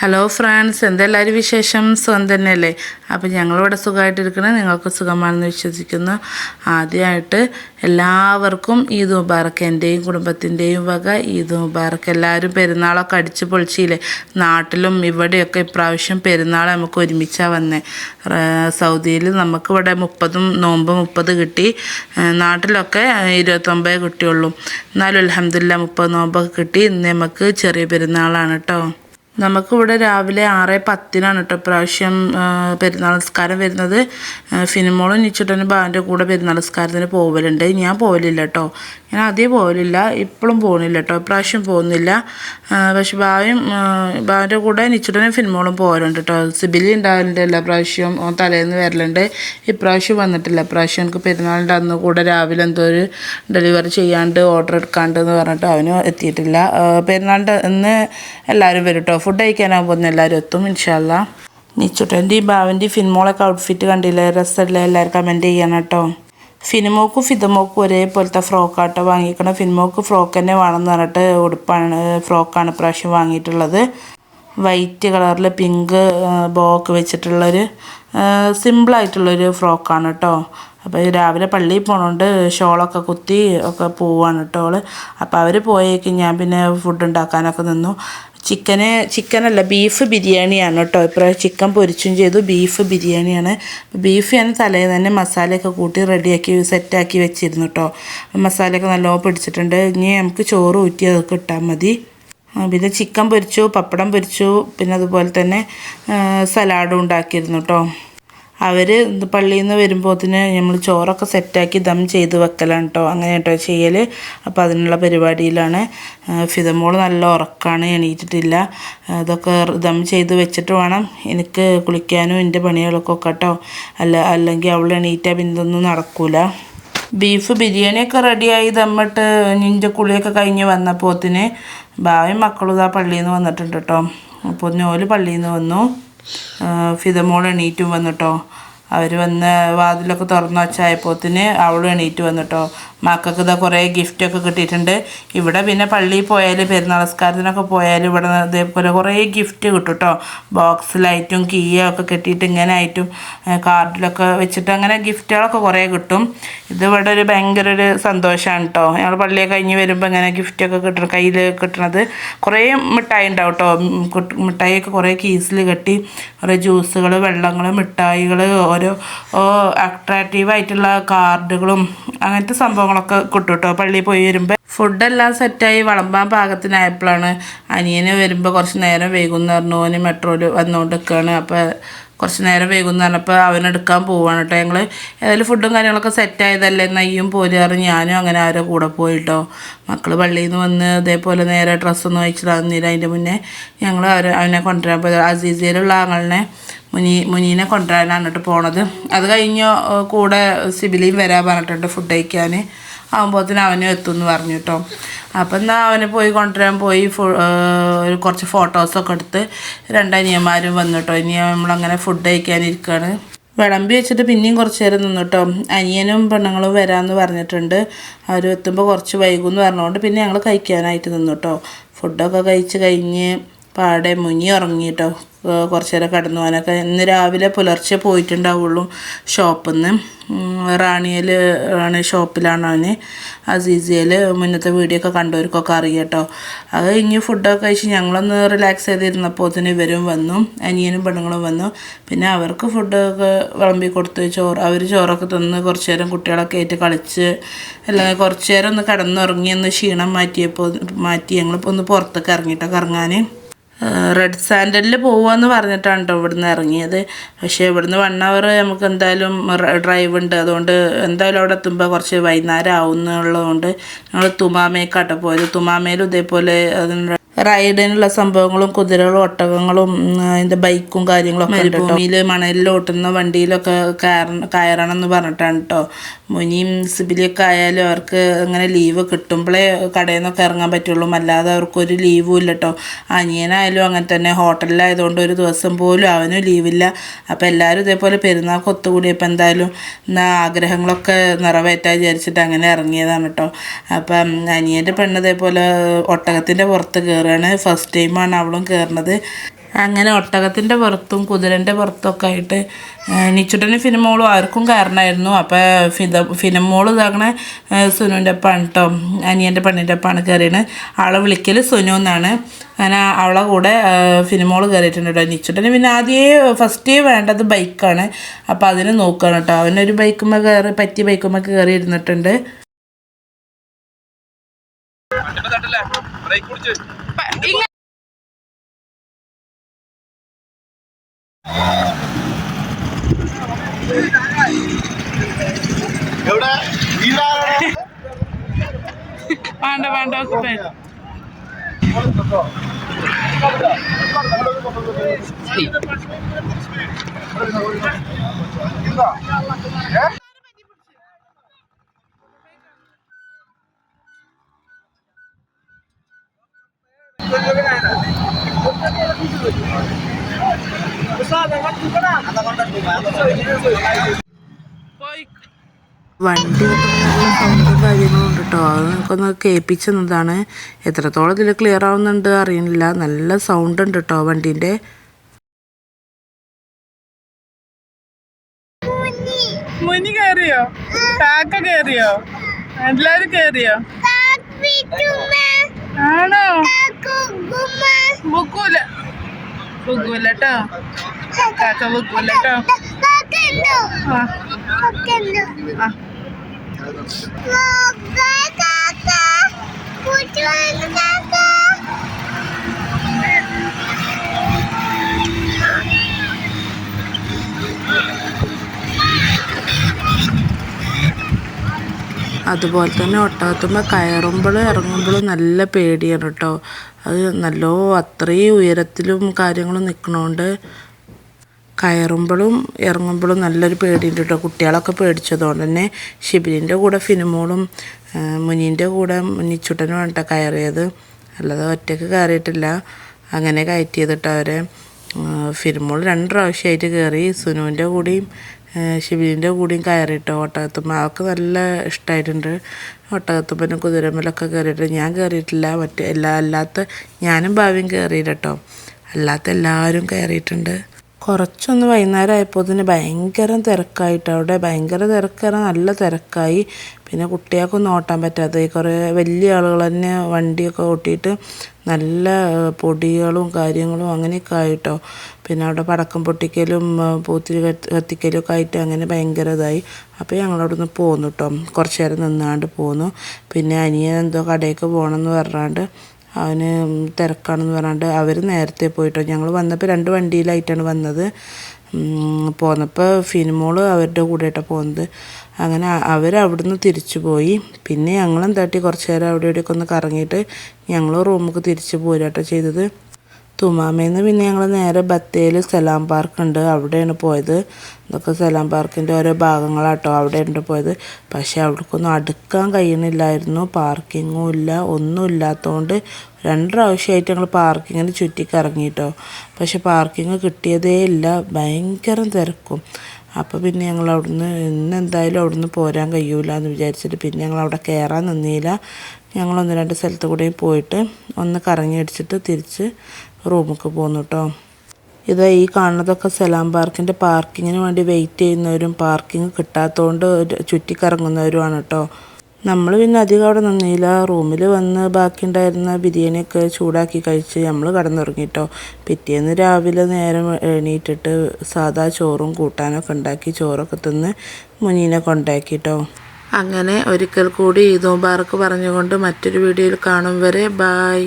Hello friends, എന്തെല്ലാവരും വിശേഷം? സുഖം തന്നെയല്ലേ? അപ്പോൾ ഞങ്ങളിവിടെ സുഖമായിട്ടിരിക്കണം, നിങ്ങൾക്ക് സുഖമാണെന്ന് വിശ്വസിക്കുന്നു. ആദ്യമായിട്ട് എല്ലാവർക്കും ഈദ് മുബാറക്ക്, എൻ്റെയും കുടുംബത്തിൻ്റെയും വക ഈദ് മുബാറക്ക്. എല്ലാവരും പെരുന്നാളൊക്കെ അടിച്ച് പൊളിച്ചില്ലേ? നാട്ടിലും ഇവിടെയൊക്കെ ഇപ്രാവശ്യം പെരുന്നാൾ നമുക്ക് ഒരുമിച്ചാണ് വന്നത്. സൗദിയിൽ നമുക്കിവിടെ 30 കിട്ടി, നാട്ടിലൊക്കെ 29 കിട്ടിയുള്ളൂ. എന്നാലും അൽഹംദുലില്ലാ 30 നോമ്പൊക്കെ കിട്ടി. ഇന്ന് നമുക്ക് ചെറിയ പെരുന്നാളാണ് കേട്ടോ. നമുക്കിവിടെ രാവിലെ 6:10 കേട്ടോ പ്രാവശ്യം പെരുന്നാൾ നിസ്കാരം വരുന്നത്. ഫിനിമോളും നിച്ചിട്ടനും ബാൻ്റെ കൂടെ പെരുന്നാൾ നിസ്കാരത്തിന് പോകലുണ്ട്. ഞാൻ പോകലില്ല കേട്ടോ, ഞാൻ ആദ്യം പോകലില്ല, ഇപ്പോഴും പോകുന്നില്ല കേട്ടോ, ഇപ്രാവശ്യം പോകുന്നില്ല. പക്ഷെ ബാൻ്റെ കൂടെ നിച്ചിട്ടനും ഫിനിമോളും പോകലുണ്ട് കേട്ടോ. സിബിലി ഉണ്ടാവലുണ്ട് എല്ലാ പ്രാവശ്യവും, തലേന്ന് വരലുണ്ട്. ഇപ്രാവശ്യം വന്നിട്ടില്ല. ഇപ്രാവശ്യം എനിക്ക് പെരുന്നാളിൻ്റെ അന്ന് കൂടെ രാവിലെ എന്തോ ഒരു ഡെലിവറി ചെയ്യാണ്ട് ഓർഡർ എടുക്കാണ്ടെന്ന് പറഞ്ഞിട്ട് അവനും എത്തിയിട്ടില്ല. പെരുന്നാളിൻ്റെ അന്ന് എല്ലാവരും വരും കേട്ടോ. ഫുഡ് കഴിക്കാനാകുമ്പോൾ എല്ലാവരും എത്തും ഇൻഷാ അല്ലാ. നിച്ചുട്ടൻ്റെയും ബാവൻ്റെയും ഫിനിമോളൊക്കെ ഔട്ട്ഫിറ്റ് കണ്ടില്ലേ? രസമല്ലേ? എല്ലാവരും കമൻറ്റ് ചെയ്യണം കേട്ടോ. ഫിനിമോക്കും ഫിദമോക്കും ഒരേപോലത്തെ ഫ്രോക്കാട്ടോ വാങ്ങിക്കണം. ഫിനിമോക്ക് ഫ്രോക്ക് തന്നെ വേണമെന്ന് പറഞ്ഞിട്ട് ഫ്രോക്കാണ് ഇപ്രാവശ്യം വാങ്ങിയിട്ടുള്ളത്. വൈറ്റ് കളറിൽ പിങ്ക് ബോക്ക് വെച്ചിട്ടുള്ളൊരു സിമ്പിളായിട്ടുള്ളൊരു ഫ്രോക്കാണ് കേട്ടോ. അപ്പോൾ രാവിലെ പള്ളിയിൽ പോകണോണ്ട് ഷോളൊക്കെ കുത്തി ഒക്കെ പോവാണ് കേട്ടോ അവൾ. അപ്പോൾ അവർ പോയേക്ക് ഞാൻ പിന്നെ ഫുഡ് ഉണ്ടാക്കാനൊക്കെ നിന്നു. ചിക്കനല്ല, ബീഫ് ബിരിയാണിയാണ് കേട്ടോ. ഇപ്പോൾ ചിക്കൻ പൊരിച്ചും ചെയ്തു, ബീഫ് ബിരിയാണിയാണ്. ബീഫ് ഞാൻ തലേന്ന് തന്നെ മസാലയൊക്കെ കൂട്ടി റെഡിയാക്കി സെറ്റാക്കി വെച്ചിരുന്നു കേട്ടോ. മസാലയൊക്കെ നല്ലോണം പിടിച്ചിട്ടുണ്ട്. ഇനി നമുക്ക് ചോറ് ഊറ്റി അതൊക്കെ ഇട്ടാൽ മതി. പിന്നെ ചിക്കൻ പൊരിച്ചു, പപ്പടം പൊരിച്ചു, പിന്നെ അതുപോലെ തന്നെ സലാഡും ഉണ്ടാക്കിയിരുന്നു കേട്ടോ. അവർ പള്ളിയിൽ നിന്ന് വരുമ്പോഴത്തിന് നമ്മൾ ചോറൊക്കെ സെറ്റാക്കി ദം ചെയ്ത് വെക്കലാണ് കേട്ടോ. അങ്ങനെ കേട്ടോ ചെയ്യൽ. അപ്പോൾ അതിനുള്ള പരിപാടിയിലാണ്. ഫിദമോൾ നല്ല ഉറക്കമാണ്, എണീറ്റിട്ടില്ല. അതൊക്കെ ദം ചെയ്ത് വെച്ചിട്ട് വേണം എനിക്ക് കുളിക്കാനും എൻ്റെ പണികളൊക്കെ കേട്ടോ. അല്ലെങ്കിൽ അവൾ എണീറ്റാൽ പിന്നെ ഇതൊന്നും നടക്കൂല. ബീഫ് ബിരിയാണിയൊക്കെ റെഡിയായി ദമ്മിട്ട് നിൻ്റെ കുളിയൊക്കെ കഴിഞ്ഞ് വന്നപ്പോത്തിന് ബാവയും മക്കളും ഇതാ പള്ളിയിൽ നിന്ന് വന്നിട്ടുണ്ട് കേട്ടോ. അപ്പോൾ ഓല് പള്ളിയിൽ നിന്ന് വന്നു. ഫിദമോൾ എണീറ്റും വന്നിട്ടോ. അവർ വന്ന് വാതിലൊക്കെ തുറന്ന് വച്ചായപ്പോത്തിന് അവളും എണീറ്റ് വന്നിട്ടോ. മക്കൾക്ക് ഇതാ കുറേ ഗിഫ്റ്റൊക്കെ കിട്ടിയിട്ടുണ്ട്. ഇവിടെ പിന്നെ പള്ളിയിൽ പോയാൽ പെരുന്നാൾ നിസ്കാരത്തിനൊക്കെ പോയാൽ ഇവിടെ ഇതേപോലെ കുറേ ഗിഫ്റ്റ് കിട്ടും കേട്ടോ. ബോക്സിലായിട്ടും കീയൊക്കെ കെട്ടിയിട്ട് ഇങ്ങനെ ആയിട്ടും കാർഡിലൊക്കെ വെച്ചിട്ട് അങ്ങനെ ഗിഫ്റ്റുകളൊക്കെ കുറേ കിട്ടും. ഇതിവിടെ ഒരു ഭയങ്കര ഒരു സന്തോഷമാണ് കേട്ടോ. ഞങ്ങൾ പള്ളിയെ കഴിഞ്ഞ് വരുമ്പോൾ ഇങ്ങനെ ഗിഫ്റ്റൊക്കെ കിട്ടണം, കയ്യിൽ കിട്ടണത്. കുറേ മിഠായി ഉണ്ടാവും കേട്ടോ. മിഠായിയൊക്കെ കുറേ കീസിൽ കെട്ടി, കുറേ ജ്യൂസുകൾ, വെള്ളങ്ങൾ, മിഠായികൾ, ഓരോ അട്രാക്റ്റീവായിട്ടുള്ള കാർഡുകളും അങ്ങനത്തെ സംഭവങ്ങളൊക്കെ കിട്ടും കേട്ടോ. പള്ളിയിൽ പോയി വരുമ്പോൾ ഫുഡെല്ലാം സെറ്റായി വിളമ്പാൻ പാകത്തിനായപ്പോഴാണ് അനിയന് വരുമ്പോൾ കുറച്ച് നേരം വൈകുമെന്ന് പറഞ്ഞു. ഓന് മെട്രോയിൽ വന്നുകൊണ്ട് നിൽക്കുകയാണ്. അപ്പോൾ കുറച്ച് നേരം വൈകുമെന്ന് പറഞ്ഞപ്പോൾ അവനെടുക്കാൻ പോവാണ് കേട്ടോ. ഞങ്ങൾ ഏതായാലും ഫുഡും കാര്യങ്ങളൊക്കെ സെറ്റായതല്ലേ, നെയ്യും പോരാറ് ഞാനും അങ്ങനെ അവരെ കൂടെ പോയിട്ടോ. മക്കൾ പള്ളിയിൽ നിന്ന് വന്ന് ഇതേപോലെ നേരെ ഡ്രസ്സൊന്നും അയച്ചിടാന്നില്ല. അതിൻ്റെ മുന്നേ ഞങ്ങൾ അവനെ കൊണ്ടുവരാൻ പോയത്. അസീസിയിലുള്ള ആങ്ങളിനെ മുനീനെ കൊണ്ടുവരാനാണ് കേട്ടോ പോണത്. അത് കഴിഞ്ഞ് കൂടെ സിബിലിയും വരാൻ പറഞ്ഞിട്ടുണ്ട് ഫുഡ് കഴിക്കാൻ. ആകുമ്പോഴത്തേനും അവനും എത്തുമെന്ന് പറഞ്ഞു കേട്ടോ. അപ്പം എന്നാൽ അവനെ പോയി കൊണ്ടുവരാൻ പോയി. കുറച്ച് ഫോട്ടോസൊക്കെ എടുത്ത് രണ്ടനിയന്മാരും വന്നു കേട്ടോ. ഇനി നമ്മളങ്ങനെ ഫുഡ് കഴിക്കാനിരിക്കുകയാണ്. വിളമ്പി വെച്ചിട്ട് പിന്നെയും കുറച്ച് നേരം നിന്നു കേട്ടോ. അനിയനും പെണ്ണുങ്ങളും വരാമെന്ന് പറഞ്ഞിട്ടുണ്ട്. അവർ എത്തുമ്പോൾ കുറച്ച് വൈകുമെന്ന് പറഞ്ഞുകൊണ്ട് പിന്നെ ഞങ്ങൾ കഴിക്കാനായിട്ട് നിന്നു കേട്ടോ. ഫുഡൊക്കെ കഴിച്ച് കഴിഞ്ഞ് പാടെ മുങ്ങി ഉറങ്ങി കേട്ടോ. കുറച്ച് നേരം കിടന്നു പോകാനൊക്കെ. ഇന്ന് രാവിലെ പുലർച്ചെ പോയിട്ടുണ്ടാവുള്ളൂ ഷോപ്പിൽ നിന്ന്. റാണിയൽ ആണ് ഷോപ്പിലാണ് അവന്. അസീസിയയിൽ മുന്നത്തെ വീഡിയോ ഒക്കെ കണ്ടവർക്കൊക്കെ അറിയാം കേട്ടോ. അത് കഴിഞ്ഞ് ഫുഡൊക്കെ കഴിച്ച് ഞങ്ങളൊന്ന് റിലാക്സ് ചെയ്തിരുന്നപ്പോൾ തന്നെ ഇവരും വന്നു, അനിയനും പെണ്ണുങ്ങളും വന്നു. പിന്നെ അവർക്ക് ഫുഡൊക്കെ വിളമ്പി കൊടുത്ത് അവർ ചോറൊക്കെ തിന്ന് കുറച്ച് നേരം കുട്ടികളൊക്കെ ആയിട്ട് കളിച്ച് അല്ലെങ്കിൽ കുറച്ച് നേരം ഒന്ന് കിടന്നുറങ്ങി ഒന്ന് ക്ഷീണം മാറ്റി ഞങ്ങളിപ്പോൾ ഒന്ന് പുറത്തൊക്കെ ഇറങ്ങിയിട്ടോ കറങ്ങാൻ. റെഡ് സാൻഡലിൽ പോകുമെന്ന് പറഞ്ഞിട്ടാണ് കേട്ടോ ഇവിടുന്ന് ഇറങ്ങിയത്. പക്ഷേ ഇവിടുന്ന് 1 hour നമുക്ക് എന്തായാലും ഡ്രൈവ് ഉണ്ട്. അതുകൊണ്ട് എന്തായാലും അവിടെ എത്തുമ്പോൾ കുറച്ച് വൈകുന്നേരം ആവുന്നുള്ളതുകൊണ്ട് ഞങ്ങൾ തുമാമേക്കാട്ടോ പോയത്. തുമാമേലും ഇതേപോലെ അതിന് റൈഡിനുള്ള സംഭവങ്ങളും കുതിരകളും ഒട്ടകങ്ങളും അതിൻ്റെ ബൈക്കും കാര്യങ്ങളൊക്കെ മരുഭൂമിയിൽ മണലിൽ ഓട്ടുന്ന വണ്ടിയിലൊക്കെ കയറണം എന്ന് പറഞ്ഞിട്ടാണ് കേട്ടോ. മുനിയും സിബിലിയൊക്കെ ആയാലും അവർക്ക് അങ്ങനെ ലീവ് കിട്ടുമ്പോഴേ കടയിൽ നിന്നൊക്കെ ഇറങ്ങാൻ പറ്റുള്ളൂ, അല്ലാതെ അവർക്കൊരു ലീവും ഇല്ല കേട്ടോ. അനിയനായാലും അങ്ങനെ തന്നെ ഹോട്ടലിലായതുകൊണ്ട് ഒരു ദിവസം പോലും അവനും ലീവില്ല. അപ്പോൾ എല്ലാവരും ഇതേപോലെ പെരുന്നാൾക്ക് ഒത്തുകൂടിയപ്പോൾ എന്തായാലും ആഗ്രഹങ്ങളൊക്കെ നിറവേറ്റാൻ വിചാരിച്ചിട്ട് അങ്ങനെ ഇറങ്ങിയതാണ് കേട്ടോ. അപ്പം അനിയൻ്റെ പെണ്ണ് ഇതേപോലെ ഒട്ടകത്തിൻ്റെ പുറത്ത് കയറുകയാണ്. ഫസ്റ്റ് ടൈമാണ് അവളും കയറുന്നത്. അങ്ങനെ ഒട്ടകത്തിൻ്റെ പുറത്തും കുതിരൻ്റെ പുറത്തൊക്കെ ആയിട്ട് നിച്ചുട്ടനും ഫിനിമോളും ആർക്കും കാരണമായിരുന്നു. അപ്പോൾ ഫിനിമോൾ ഇതാക്കണ സുനുവിൻ്റെ ഒപ്പമാണ് കേട്ടോ, അനിയൻ്റെ പെണ്ണിൻ്റെ ഒപ്പമാണ് കയറിയത്. ആളെ വിളിക്കൽ സുനു എന്നാണ്. അങ്ങനെ അവളെ കൂടെ ഫിനിമോൾ കയറിയിട്ടുണ്ട് കേട്ടോ. നിച്ചുട്ടന് പിന്നെ ഫസ്റ്റേ വേണ്ടത് ബൈക്കാണ്. അപ്പോൾ അതിന് നോക്കുകയാണ് കേട്ടോ. അവനൊരു പറ്റിയ ബൈക്കുമ്പോൾ കയറി ഇരുന്നിട്ടുണ്ട്. വേണ്ട വണ്ടി നല്ല സൗണ്ടും കാര്യങ്ങളും ഉണ്ട് കേട്ടോ. അത് നമുക്കൊന്ന് കേൾപ്പിച്ചതാണ്. എത്രത്തോളം ഇതിൽ ക്ലിയർ ആവുന്നുണ്ട് അറിയുന്നില്ല. നല്ല സൗണ്ട് ഉണ്ട് കേട്ടോ വണ്ടീൻ്റെ. മുനി കയറിയോ? കാക്ക കയറിയോ? എല്ലാരും കയറിയോ? ആണോ? ബുക്കൂല കേട്ടോ, കാക്ക ബുക്കൂല കേട്ടോ. അതുപോലെ തന്നെ ഒട്ടകത്തുമ്പോൾ കയറുമ്പോഴും ഇറങ്ങുമ്പോഴും നല്ല പേടിയാണ് കേട്ടോ. അത് അത്രയും ഉയരത്തിലും കാര്യങ്ങളും നിൽക്കണോണ്ട് കയറുമ്പോഴും ഇറങ്ങുമ്പോഴും നല്ലൊരു പേടിയുണ്ട് കേട്ടോ. കുട്ടികളൊക്കെ പേടിച്ചതുകൊണ്ട് തന്നെ ഷിബിലിൻ്റെ കൂടെ ഫിനിമോളും മുനീൻ്റെ കൂടെ നിച്ചുട്ടനും വേണ്ട കയറിയത്, അല്ലാതെ ഒറ്റയ്ക്ക് കയറിയിട്ടില്ല. അങ്ങനെ കയറ്റിയത് കേട്ടോ അവരെ. ഫിനിമോൾ 2 പ്രാവശ്യമായിട്ട് കയറി. സുനുവിൻ്റെ കൂടെയും ഷിബിലിൻ്റെ കൂടെയും കയറിയിട്ടോ ഒട്ടകത്തുമ്പോൾ. അവൾക്ക് നല്ല ഇഷ്ടമായിട്ടുണ്ട് ഒട്ടകത്തുമ്പനും കുതിരമ്മലൊക്കെ കയറിയിട്ട്. ഞാൻ കയറിയിട്ടില്ല. അല്ലാത്ത ഞാനും ഭാവിയും കയറിയില്ല കേട്ടോ. അല്ലാത്ത എല്ലാവരും കയറിയിട്ടുണ്ട്. കുറച്ചൊന്ന് വൈകുന്നേരം ആയപ്പോൾ ഇതിന് ഭയങ്കര തിരക്കായിട്ട് അവിടെ. ഭയങ്കര തിരക്കാണ്, നല്ല തിരക്കായി. പിന്നെ കുട്ടികൾക്കൊന്നും ഓട്ടാൻ പറ്റാതെ കുറേ വലിയ ആളുകൾ തന്നെ വണ്ടിയൊക്കെ ഓട്ടിയിട്ട് നല്ല പൊടികളും കാര്യങ്ങളും അങ്ങനെയൊക്കെ ആയിട്ടോ. പിന്നെ അവിടെ പടക്കം പൊട്ടിക്കലും പൂത്തിരി കത്തിക്കലും ഒക്കെ ആയിട്ട് അങ്ങനെ ഭയങ്കര ഇതായി. അപ്പോൾ ഞങ്ങളവിടെ നിന്ന് പോന്നു കേട്ടോ. കുറച്ച് നേരം നിന്നാണ്ട് പോന്നു. പിന്നെ അനിയൻ എന്തോ കടയിലേക്ക് പോകണമെന്ന് പറഞ്ഞാണ്ട് അവന് തിരക്കാണെന്ന് പറഞ്ഞാണ്ട് അവർ നേരത്തെ പോയിട്ടോ. ഞങ്ങൾ വന്നപ്പോൾ 2 വണ്ടിയിലായിട്ടാണ് വന്നത്. പോന്നപ്പോൾ ഫിനിമോള് അവരുടെ കൂടെയായിട്ടാണ് പോകുന്നത്. അങ്ങനെ അവരവിടുന്ന് തിരിച്ചു പോയി. പിന്നെ ഞങ്ങളെന്താട്ടി കുറച്ച് നേരം അവിടെ ഇവിടെയൊക്കെ ഒന്ന് കറങ്ങിയിട്ട് ഞങ്ങൾ റൂമിലേക്ക് തിരിച്ചു പോരാട്ടോ ചെയ്തത്. തുമാമേന്ന് പിന്നെ ഞങ്ങൾ നേരെ ബത്തേൽ സലാം പാർക്കുണ്ട്, അവിടെയാണ് പോയത്. ഇതൊക്കെ സലാം പാർക്കിൻ്റെ ഓരോ ഭാഗങ്ങളാട്ടോ, അവിടെയാണ് പോയത്. പക്ഷേ അവിടേക്കൊന്നും അടുക്കാൻ കഴിയണില്ലായിരുന്നു. പാർക്കിങ്ങും ഇല്ല, ഒന്നും ഇല്ലാത്തതുകൊണ്ട് 2 പ്രാവശ്യമായിട്ട് ഞങ്ങൾ പാർക്കിങ്ങിന് ചുറ്റിക്കറങ്ങിയിട്ടോ. പക്ഷെ പാർക്കിങ് കിട്ടിയതേ ഇല്ല, ഭയങ്കര തിരക്കും. അപ്പോൾ പിന്നെ ഞങ്ങൾ അവിടുന്ന് ഇന്നെന്തായാലും അവിടുന്ന് പോരാൻ കഴിയൂല എന്ന് വിചാരിച്ചിട്ട് പിന്നെ ഞങ്ങൾ അവിടെ കയറാൻ നിന്നില്ല. ഞങ്ങൾ 1-2 സ്ഥലത്ത് കൂടെയും പോയിട്ട് ഒന്ന് കറങ്ങി അടിച്ചിട്ട് തിരിച്ച് റൂമിലേക്ക് പോന്നു കേട്ടോ. ഇത് ഈ കാണുന്നതൊക്കെ സലാം പാർക്കിൻ്റെ പാർക്കിങ്ങിന് വേണ്ടി വെയിറ്റ് ചെയ്യുന്നവരും പാർക്കിങ് കിട്ടാത്തതുകൊണ്ട് ചുറ്റിക്കറങ്ങുന്നവരുമാണ് കേട്ടോ. നമ്മൾ പിന്നെ അധികം അവിടെ നിന്നില്ല. റൂമിൽ വന്ന് ബാക്കിയുണ്ടായിരുന്ന ബിരിയാണിയൊക്കെ ചൂടാക്കി കഴിച്ച് നമ്മൾ കിടന്നുറങ്ങി കേട്ടോ. പിറ്റേന്ന് രാവിലെ നേരം എണീറ്റിട്ട് സാധാ ചോറും കൂട്ടാനൊക്കെ ഉണ്ടാക്കി ചോറൊക്കെ തിന്ന് മുനീനെ കൊണ്ടാക്കി കേട്ടോ. അങ്ങനെ ഒരിക്കൽ കൂടി ഈദ് മുബാറക്ക് പറഞ്ഞുകൊണ്ട് മറ്റൊരു വീഡിയോയിൽ കാണും വരെ ബായ്.